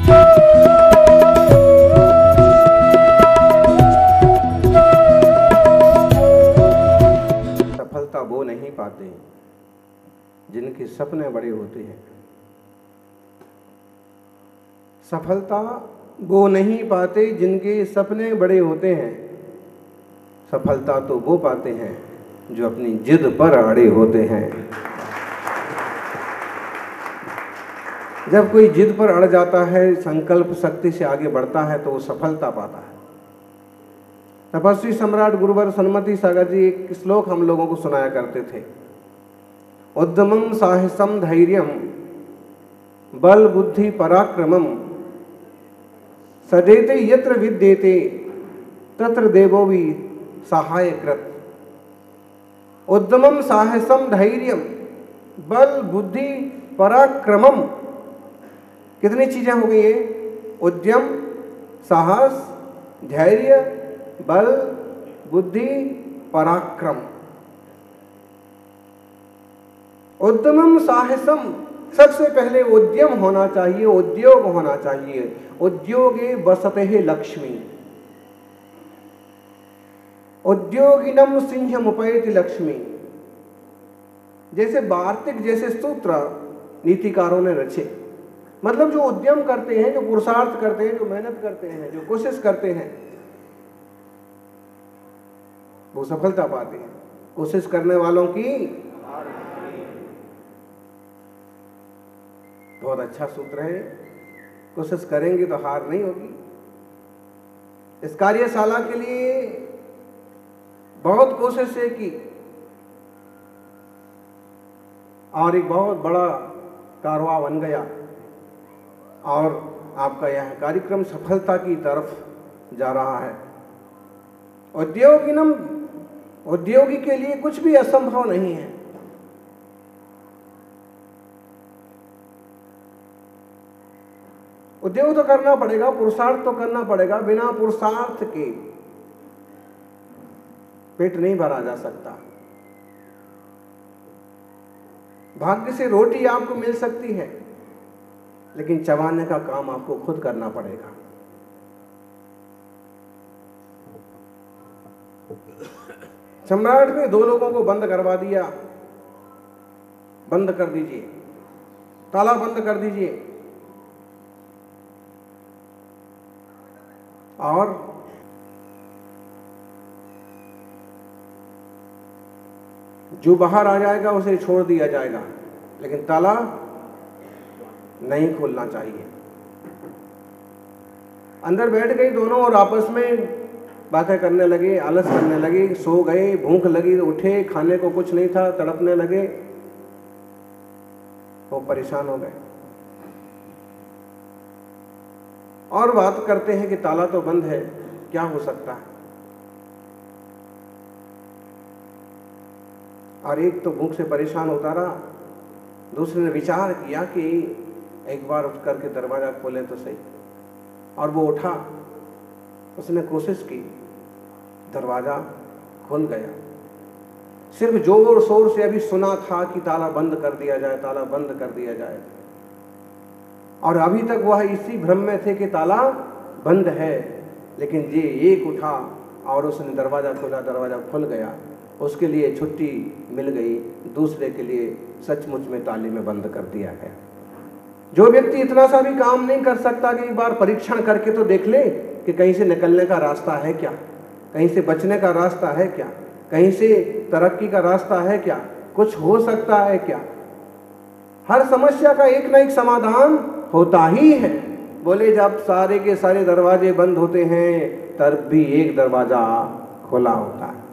सफलता वो नहीं पाते जिनके सपने बड़े होते हैं। सफलता वो नहीं पाते जिनके सपने बड़े होते हैं। सफलता तो वो पाते हैं जो अपनी जिद पर अड़े होते हैं। जब कोई जिद पर अड़ जाता है, संकल्प शक्ति से आगे बढ़ता है, तो वो सफलता पाता है। तपस्वी सम्राट गुरुवर सन्मति सागर जी एक श्लोक हम लोगों को सुनाया करते थे। उद्यमम साहसम धैर्यम बल बुद्धि पराक्रमम सजेते यत्र विद्येते तत्र देवो भी सहाय कृत। उद्यमम साहसम धैर्यम बल बुद्धि पराक्रमम, कितनी चीजें हो गई है? उद्यम, साहस, धैर्य, बल, बुद्धि, पराक्रम। उद्यमम साहसम, सबसे पहले उद्यम होना चाहिए, उद्योग होना चाहिए। उद्योगे वसते लक्ष्मी, उद्योगिनम सिंहमुपैति लक्ष्मी। जैसे वार्तिक जैसे सूत्र नीतिकारों ने रचे। मतलब जो उद्यम करते हैं, जो पुरुषार्थ करते हैं, जो मेहनत करते हैं, जो कोशिश करते हैं, वो सफलता पाते हैं। कोशिश करने वालों की बहुत अच्छा सूत्र है। कोशिश करेंगे तो हार नहीं होगी। इस कार्यशाला के लिए बहुत कोशिशें की और एक बहुत बड़ा कारवां बन गया और आपका यह कार्यक्रम सफलता की तरफ जा रहा है। उद्योगी के लिए कुछ भी असंभव नहीं है। उद्योग तो करना पड़ेगा, पुरुषार्थ तो करना पड़ेगा। बिना पुरुषार्थ के पेट नहीं भरा जा सकता। भाग्य से रोटी आपको मिल सकती है, लेकिन चबाने का काम आपको खुद करना पड़ेगा। सम्राट ने 2 लोगों को बंद करवा दिया। बंद कर दीजिए, ताला बंद कर दीजिए। और जो बाहर आ जाएगा उसे छोड़ दिया जाएगा, लेकिन ताला नहीं खोलना चाहिए। अंदर बैठ गई दोनों और आपस में बातें करने लगे, आलस करने लगे, सो गए। भूख लगी तो उठे, खाने को कुछ नहीं था, तड़पने लगे, वो परेशान हो गए और बात करते हैं कि ताला तो बंद है, क्या हो सकता है। और एक तो भूख से परेशान होता रहा, दूसरे ने विचार किया कि एक बार उठ करके दरवाजा खोले तो सही। और वो उठा, उसने कोशिश की, दरवाजा खुल गया। सिर्फ जोर शोर से अभी सुना था कि ताला बंद कर दिया जाए, ताला बंद कर दिया जाए, और अभी तक वह इसी भ्रम में थे कि ताला बंद है। लेकिन ये एक उठा और उसने दरवाजा खोला, दरवाजा खुल गया। उसके लिए छुट्टी मिल गई, दूसरे के लिए सचमुच में ताले में बंद कर दिया गया। जो व्यक्ति इतना सा भी काम नहीं कर सकता कि एक बार परीक्षण करके तो देख ले कि कहीं से निकलने का रास्ता है क्या, कहीं से बचने का रास्ता है क्या, कहीं से तरक्की का रास्ता है क्या, कुछ हो सकता है क्या। हर समस्या का एक ना एक समाधान होता ही है। बोले जब सारे के सारे दरवाजे बंद होते हैं तब भी एक दरवाजा खुला होता है,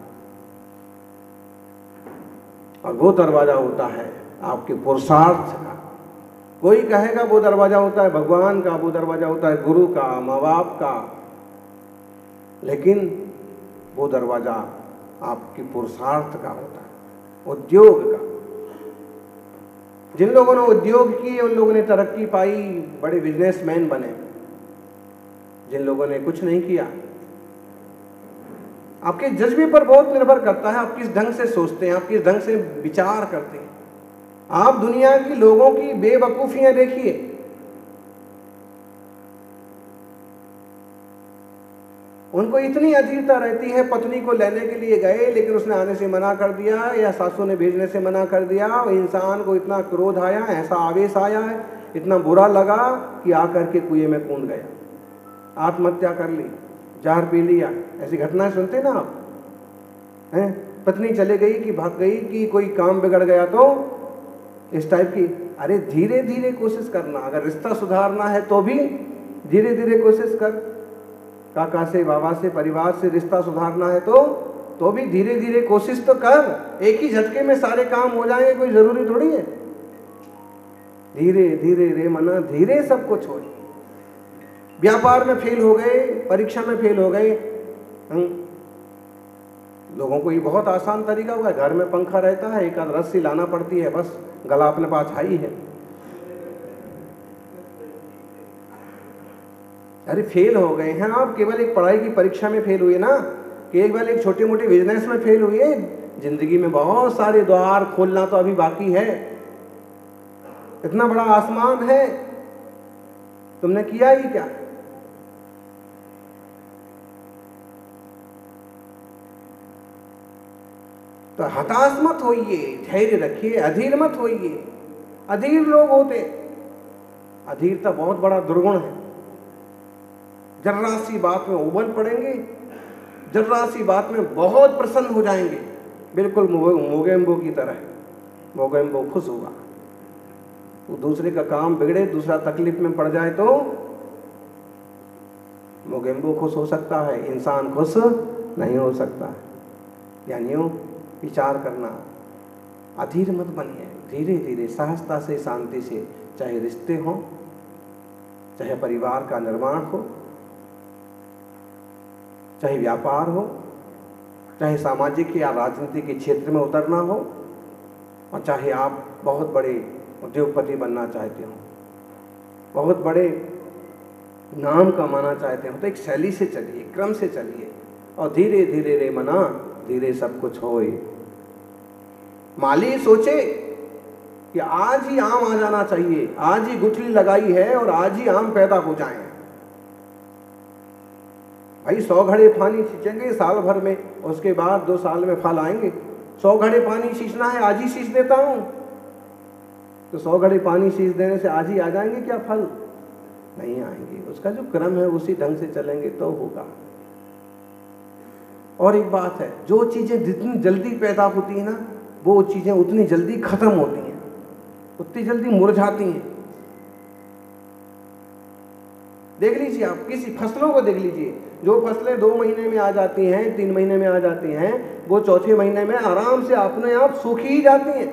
और वो दरवाजा होता है आपके पुरुषार्थ का। कोई कहेगा वो दरवाजा होता है भगवान का, वो दरवाजा होता है गुरु का, माँ बाप का, लेकिन वो दरवाजा आपके पुरुषार्थ का होता है, उद्योग का। जिन लोगों ने उद्योग किए उन लोगों ने तरक्की पाई, बड़े बिजनेसमैन बने। जिन लोगों ने कुछ नहीं किया, आपके जज्बे पर बहुत निर्भर करता है। आप किस ढंग से सोचते हैं, आप किस ढंग से विचार करते हैं। आप दुनिया की लोगों की बेवकूफियां देखिए, उनको इतनी अधीरता रहती है, पत्नी को लेने के लिए गए लेकिन उसने आने से मना कर दिया या सासू ने भेजने से मना कर दिया। इंसान को इतना क्रोध आया, ऐसा आवेश आया है, इतना बुरा लगा कि आकर के कुएं में कूद गया, आत्महत्या कर ली, जहर पी लिया। ऐसी घटनाएं सुनते ना आप हैं? पत्नी चले गई कि भाग गई कि कोई काम बिगड़ गया, तो इस टाइप की। अरे धीरे धीरे कोशिश करना, अगर रिश्ता सुधारना है तो भी धीरे धीरे कोशिश कर। काका से, बाबा से, परिवार से रिश्ता सुधारना है तो भी धीरे धीरे कोशिश तो कर। एक ही झटके में सारे काम हो जाएंगे, कोई जरूरी थोड़ी है। धीरे धीरे रे मना, धीरे सब कुछ हो। व्यापार में फेल हो गए, परीक्षा में फेल हो गए, लोगों को ये बहुत आसान तरीका हुआ है, घर में पंखा रहता है, एक आध रस्सी लाना पड़ती है, बस गला अपने पास हाई है। अरे फेल हो गए हैं आप, केवल एक पढ़ाई की परीक्षा में फेल हुए ना, केवल एक छोटे मोटे बिजनेस में फेल हुए। जिंदगी में बहुत सारे द्वार खोलना तो अभी बाकी है। इतना बड़ा आसमान है, तुमने किया ही क्या? तो हताश मत होइए, धैर्य रखिए, अधीर मत होइए। अधीर लोग होते, अधीरता बहुत बड़ा दुर्गुण है। जर्रा सी बात में उबल पड़ेंगे, जर्रा सी बात में बहुत प्रसन्न हो जाएंगे, बिल्कुल मोगेम्बो की तरह। मोगेम्बो खुश हुआ, वो दूसरे का काम बिगड़े, दूसरा तकलीफ में पड़ जाए तो मोगेम्बो खुश हो सकता है, इंसान खुश नहीं हो सकता। यानी विचार करना, अधीर मत बनिए, धीरे धीरे सहजता से, शांति से, चाहे रिश्ते हों, चाहे परिवार का निर्माण हो, चाहे व्यापार हो, चाहे सामाजिक या राजनीति के क्षेत्र में उतरना हो, और चाहे आप बहुत बड़े उद्योगपति बनना चाहते हो, बहुत बड़े नाम कमाना चाहते हो, तो एक शैली से चलिए, क्रम से चलिए, और धीरे धीरे रे मना, धीरे सब कुछ होए। माली सोचे कि आज ही आम आ जाना चाहिए, आज ही गुठली लगाई है और आज ही आम पैदा हो जाएं। भाई 100 घड़े पानी सींचेंगे साल भर में, उसके बाद 2 साल में फल आएंगे। 100 घड़े पानी सींचना है, आज ही सींच देता हूं, तो 100 घड़े पानी सींच देने से आज ही आ जाएंगे क्या फल? नहीं आएंगे। उसका जो क्रम है उसी ढंग से चलेंगे तो होगा। और एक बात है, जो चीजें जितनी जल्दी पैदा होती है ना, वो चीजें उतनी जल्दी खत्म होती हैं, उतनी जल्दी मुरझाती हैं। देख लीजिए आप, किसी फसलों को देख लीजिए, जो फसलें 2 महीने में आ जाती हैं, 3 महीने में आ जाती हैं, वो चौथे महीने में आराम से अपने आप सूखी ही जाती हैं।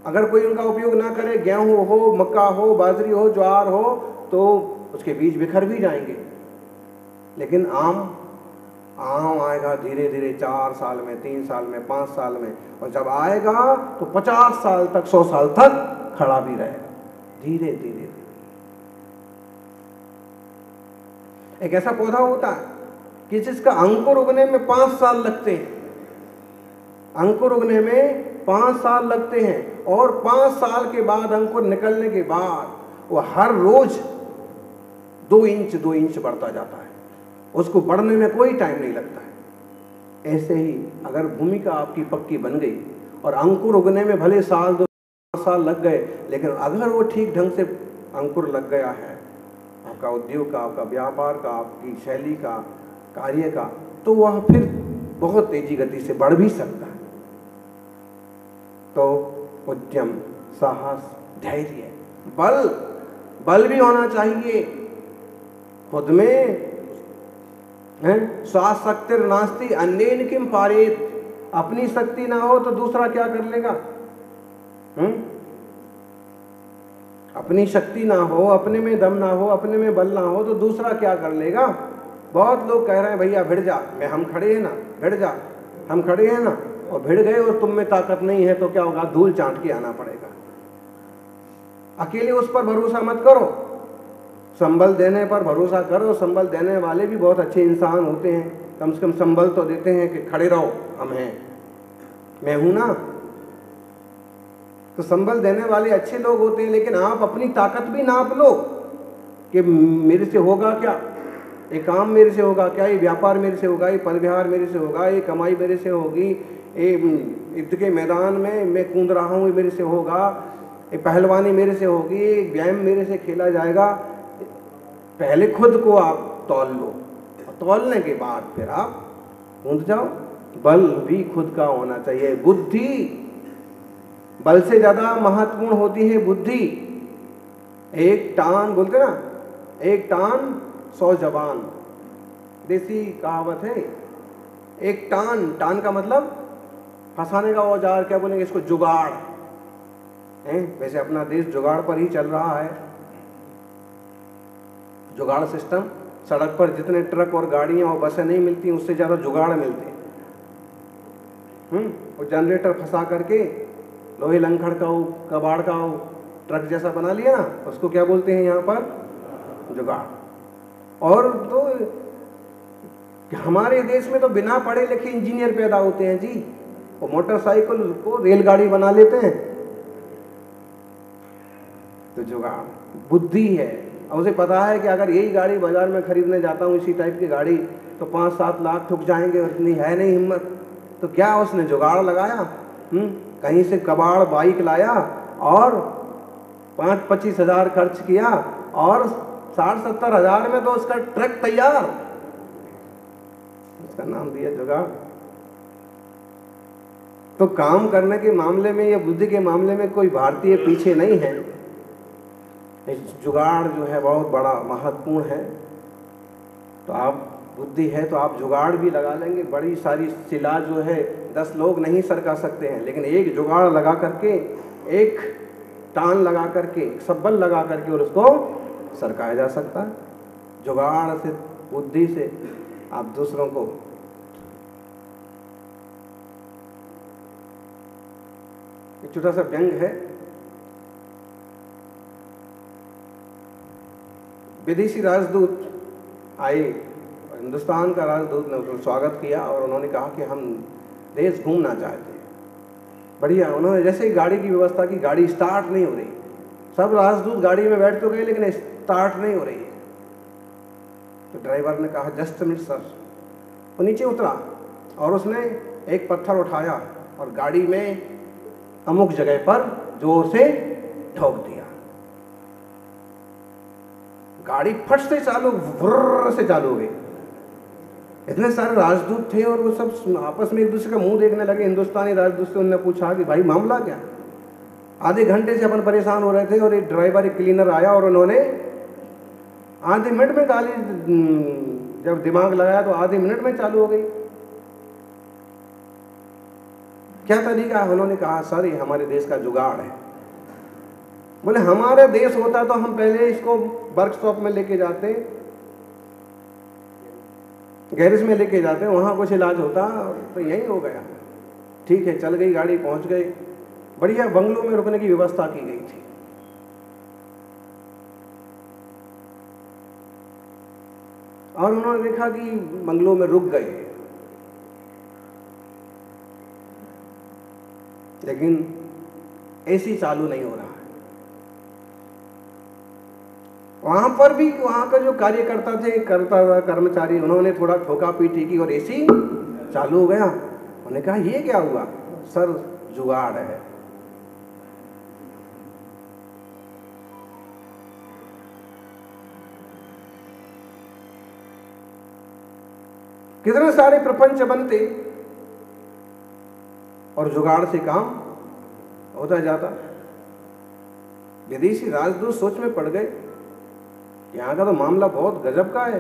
अगर कोई उनका उपयोग ना करे, गेहूं हो, मक्का हो, बाजरी हो, ज्वार हो, तो उसके बीज बिखर भी जाएंगे। लेकिन आम आएगा धीरे धीरे, 4 साल में, 3 साल में, 5 साल में, और जब आएगा तो 50 साल तक, 100 साल तक खड़ा भी रहेगा, धीरे धीरे। एक ऐसा पौधा होता है कि जिसका अंकुर उगने में 5 साल लगते हैं, अंकुर उगने में 5 साल लगते हैं, और 5 साल के बाद अंकुर निकलने के बाद वो हर रोज 2 इंच बढ़ता जाता है, उसको बढ़ने में कोई टाइम नहीं लगता है। ऐसे ही अगर भूमिका आपकी पक्की बन गई और अंकुर उगने में भले 1-2 साल लग गए, लेकिन अगर वो ठीक ढंग से अंकुर लग गया है आपका उद्योग का, आपका व्यापार का, आपकी शैली का, कार्य का, तो वह फिर बहुत तेजी गति से बढ़ भी सकता है। तो उद्यम, साहस, धैर्य, बल भी होना चाहिए खुद में। स्वाशक्तिर नास्ति अन्येन किम पारेत, अपनी शक्ति ना हो तो दूसरा क्या कर लेगा? अपनी शक्ति ना हो, अपने में दम ना हो, अपने में बल ना हो, तो दूसरा क्या कर लेगा? बहुत लोग कह रहे हैं भैया भिड़ जा, हम खड़े हैं ना, भिड़ जा, हम खड़े हैं ना, और भिड़ गए और तुम में ताकत नहीं है तो क्या होगा? धूल चाट के आना पड़ेगा। अकेले उस पर भरोसा मत करो, संबल देने पर भरोसा करो। संबल देने वाले भी बहुत अच्छे इंसान होते हैं, कम से कम संबल तो देते हैं कि खड़े रहो, हम हैं, मैं हूं ना। तो संबल देने वाले अच्छे लोग होते हैं, लेकिन आप अपनी ताकत भी नाप लो कि मेरे से होगा क्या। ये काम मेरे से होगा क्या, ये व्यापार मेरे से होगा, ये पल विहार मेरे से होगा, ये कमाई मेरे से होगी, ये युद्ध के मैदान में मैं कूद रहा हूँ ये मेरे से होगा, ये पहलवानी मेरे से होगी, ये व्यायाम मेरे से खेला जाएगा। पहले खुद को आप तौल लो, तौलने के बाद फिर आप कूद जाओ। बल भी खुद का होना चाहिए। बुद्धि, बल से ज्यादा महत्वपूर्ण होती है बुद्धि। एक टान बोलते ना, एक टान 100 जवान, देसी कहावत है। एक टान, टान का मतलब फंसाने का औजार, क्या बोलेंगे इसको, जुगाड़ है। वैसे अपना देश जुगाड़ पर ही चल रहा है, जुगाड़ सिस्टम। सड़क पर जितने ट्रक और गाड़ियां और बसें नहीं मिलती उससे ज्यादा जुगाड़ मिलते हैं। वो जनरेटर फंसा करके लोहे लंखड़ का हो, कबाड़ का हो, ट्रक जैसा बना लिया ना, उसको क्या बोलते हैं यहाँ पर, जुगाड़। और तो हमारे देश में तो बिना पढ़े लिखे इंजीनियर पैदा होते हैं जी, वो मोटरसाइकिल को रेलगाड़ी बना लेते हैं। तो जुगाड़ बुद्धि है। और उसे पता है कि अगर यही गाड़ी बाजार में खरीदने जाता हूँ इसी टाइप की गाड़ी तो 5-7 लाख ठुक जाएंगे, और इतनी है नहीं हिम्मत। तो क्या उसने जुगाड़ लगाया, कहीं से कबाड़ बाइक लाया और 5-25 हज़ार खर्च किया और 60-70 हज़ार में तो उसका ट्रक तैयार, उसका नाम दिया जुगाड़। तो काम करने के मामले में या बुद्धि के मामले में कोई भारतीय पीछे नहीं है। जुगाड़ जो है बहुत बड़ा महत्वपूर्ण है। तो आप बुद्धि है तो आप जुगाड़ भी लगा लेंगे। बड़ी सारी शिला जो है 10 लोग नहीं सरका सकते हैं, लेकिन एक जुगाड़ लगा करके, एक टान लगा करके, एक सब्बल लगा करके और उसको सरकाया जा सकता है। जुगाड़ से, बुद्धि से आप दूसरों को, एक छोटा सा व्यंग है। विदेशी राजदूत आए, हिंदुस्तान का राजदूत ने उसका स्वागत किया और उन्होंने कहा कि हम देश घूमना चाहते हैं। बढ़िया। उन्होंने जैसे ही गाड़ी की व्यवस्था की, गाड़ी स्टार्ट नहीं हो रही। सब राजदूत गाड़ी में बैठ तो गए लेकिन स्टार्ट नहीं हो रही है। तो ड्राइवर ने कहा जस्ट मिनट सर। वो नीचे उतरा और उसने एक पत्थर उठाया और गाड़ी में अमुक जगह पर जोर से ठोक दिया। गाड़ी फट से चालू, व्रर से चालू हो गई। इतने सारे राजदूत थे और वो सब आपस में एक दूसरे का मुंह देखने लगे। हिंदुस्तानी राजदूत से उन्होंने पूछा कि भाई मामला क्या। आधे घंटे से अपन परेशान हो रहे थे और एक ड्राइवर, एक क्लीनर आया और उन्होंने आधे मिनट में गाड़ी, जब दिमाग लगाया तो आधे मिनट में चालू हो गई। क्या तरीका है? उन्होंने कहा सर ये हमारे देश का जुगाड़ है। बोले हमारे देश होता तो हम पहले इसको वर्कशॉप में लेके जाते, गैरेज में लेके जाते, वहां कुछ इलाज होता तो यही हो गया। ठीक है, चल गई गाड़ी, पहुंच गए। बढ़िया बंगलों में रुकने की व्यवस्था की गई थी। और उन्होंने देखा कि बंगलों में रुक गए, लेकिन एसी चालू नहीं हो रहा है। वहां पर भी वहां का जो कार्यकर्ता थे, कर्मचारी, उन्होंने थोड़ा ठोका पीटी की और एसी चालू हो गया। उन्होंने कहा ये क्या हुआ? सर जुगाड़ है। कितने सारे प्रपंच बनते और जुगाड़ से काम होता जाता। विदेशी राजदूत सोच में पड़ गए, यहां का तो मामला बहुत गजब का है।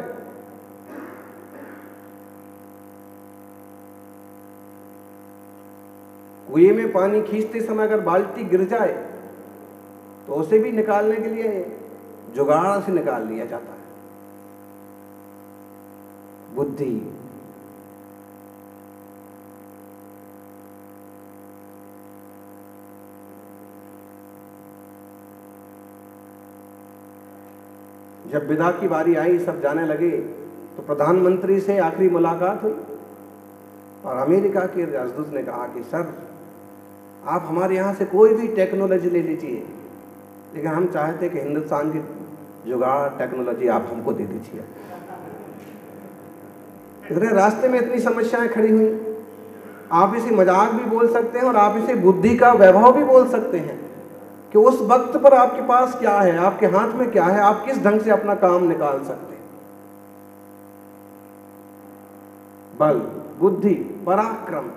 कुएं में पानी खींचते समय अगर बाल्टी गिर जाए तो उसे भी निकालने के लिए जुगाड़ से निकाल लिया जाता है। बुद्धि। जब विदा की बारी आई, सब जाने लगे, तो प्रधानमंत्री से आखिरी मुलाकात हुई और अमेरिका के राजदूत ने कहा कि सर आप हमारे यहाँ से कोई भी टेक्नोलॉजी ले लीजिए, लेकिन हम चाहते कि हिंदुस्तान की जुगाड़ टेक्नोलॉजी आप हमको दे दीजिए। इतने रास्ते में इतनी समस्याएं खड़ी हुई। आप इसे मजाक भी बोल सकते हैं और आप इसे बुद्धि का वैभव भी बोल सकते हैं कि उस वक्त पर आपके पास क्या है, आपके हाथ में क्या है, आप किस ढंग से अपना काम निकाल सकते हैं। बल, बुद्धि, पराक्रम।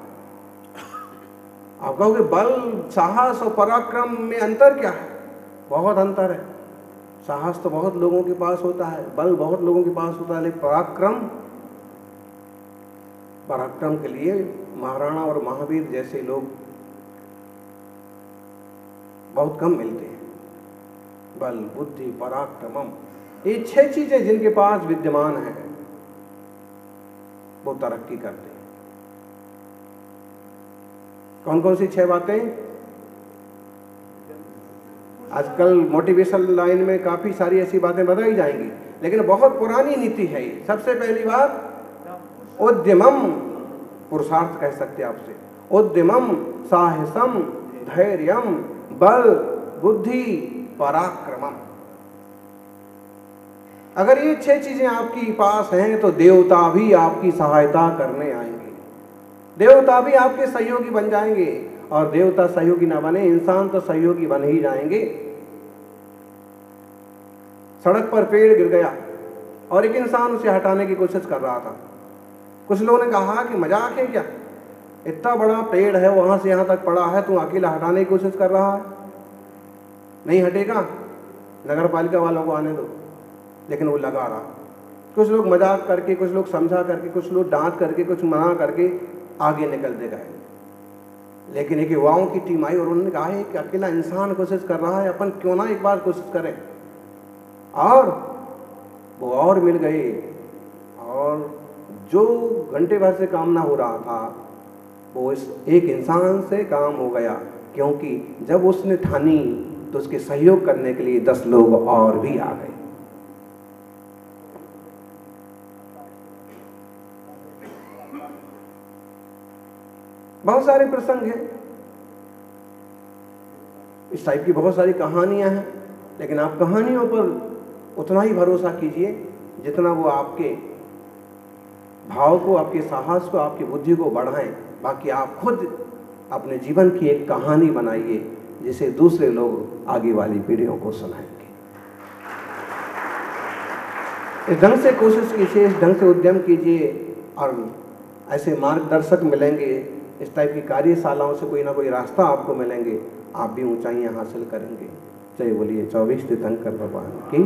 आप कहोगे बल, साहस और पराक्रम में अंतर क्या है? बहुत अंतर है। साहस तो बहुत लोगों के पास होता है, बल बहुत लोगों के पास होता है, लेकिन पराक्रम के लिए महाराणा और महावीर जैसे लोग बहुत कम मिलते हैं। बल, बुद्धि, पराक्रमम, ये 6 चीजें जिनके पास विद्यमान है वो तरक्की करते हैं। कौन कौन सी 6 बातें? आजकल मोटिवेशनल लाइन में काफी सारी ऐसी बातें बताई जाएंगी, लेकिन बहुत पुरानी नीति है ये। सबसे पहली बात, उद्यमम, पुरुषार्थ कह सकते हैं आपसे। उद्यमम, साहसम, धैर्यम, बल, बुद्धि, पराक्रमम। अगर ये 6 चीजें आपके पास हैं तो देवता भी आपकी सहायता करने आएंगे, देवता भी आपके सहयोगी बन जाएंगे। और देवता सहयोगी ना बने, इंसान तो सहयोगी बन ही जाएंगे। सड़क पर पेड़ गिर गया और एक इंसान उसे हटाने की कोशिश कर रहा था। कुछ लोगों ने कहा कि मजाक है क्या, इतना बड़ा पेड़ है, वहां से यहां तक पड़ा है, तू अकेला हटाने की कोशिश कर रहा है, नहीं हटेगा, नगर पालिका वालों को आने दो। लेकिन वो लगा रहा। कुछ लोग मजाक करके, कुछ लोग समझा करके, कुछ लोग डांट करके, कुछ मना करके आगे निकलते गए। लेकिन एक युवाओं की टीम आई और उन्होंने कहा है कि अकेला इंसान कोशिश कर रहा है, अपन क्यों ना एक बार कोशिश करें। और वो और मिल गए और जो घंटे भर से काम ना हो रहा था वो इस एक इंसान से काम हो गया, क्योंकि जब उसने ठानी तो उसके सहयोग करने के लिए 10 लोग और भी आ गए। बहुत सारे प्रसंग हैं, इस टाइप की बहुत सारी कहानियां हैं, लेकिन आप कहानियों पर उतना ही भरोसा कीजिए जितना वो आपके भाव को, आपके साहस को, आपकी बुद्धि को बढ़ाएं। बाकी आप खुद अपने जीवन की एक कहानी बनाइए जिसे दूसरे लोग आगे वाली पीढ़ियों को सुनाएंगे। इस ढंग से कोशिश कीजिए, इस ढंग से उद्यम कीजिए और ऐसे मार्गदर्शक मिलेंगे, इस टाइप की कार्यशालाओं से कोई ना कोई रास्ता आपको मिलेंगे, आप भी ऊंचाइयां हासिल करेंगे। जय बोलिए 24 तीर्थंकर भगवान की।